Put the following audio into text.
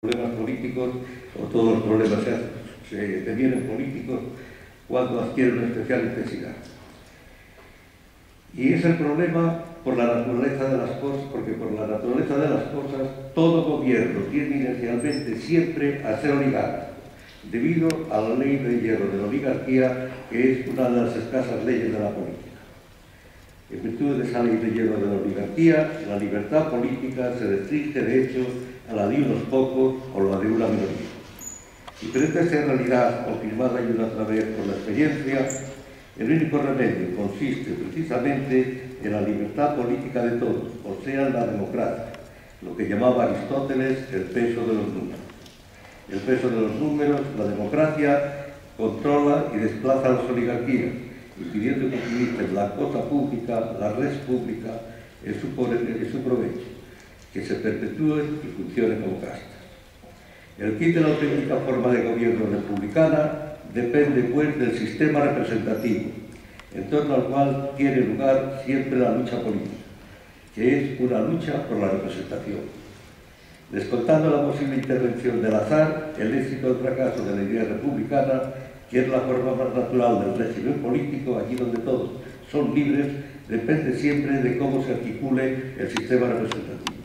problemas políticos, o todos los problemas se devienen políticos cuando adquieren una especial intensidad. Y es el problema por la naturaleza de las cosas, porque por la naturaleza de las cosas todo gobierno tiende inicialmente siempre a ser oligarca, debido a la ley de hierro de la oligarquía, que es una de las escasas leyes de la política. En virtud de esa ley de hierro de la oligarquía, la libertad política se restringe de hecho a la de unos pocos o la de una minoría. Diferente a esa realidad, confirmada y una otra vez por la experiencia, el único remedio consiste precisamente en la libertad política de todos, o sea, en la democracia, lo que llamaba Aristóteles el peso de los números. El peso de los números, la democracia, controla y desplaza a las oligarquías, impidiendo que utilicen la cosa pública, la res pública, en su provecho, que se perpetúen y funcionen como castas. El kit de la auténtica forma de gobierno republicana depende, pues, del sistema representativo, en torno al cual tiene lugar siempre la lucha política, que es una lucha por la representación. Descontando la posible intervención del azar, el éxito o el fracaso de la idea republicana, que es la forma más natural del régimen político, allí donde todos son libres, depende siempre de cómo se articule el sistema representativo.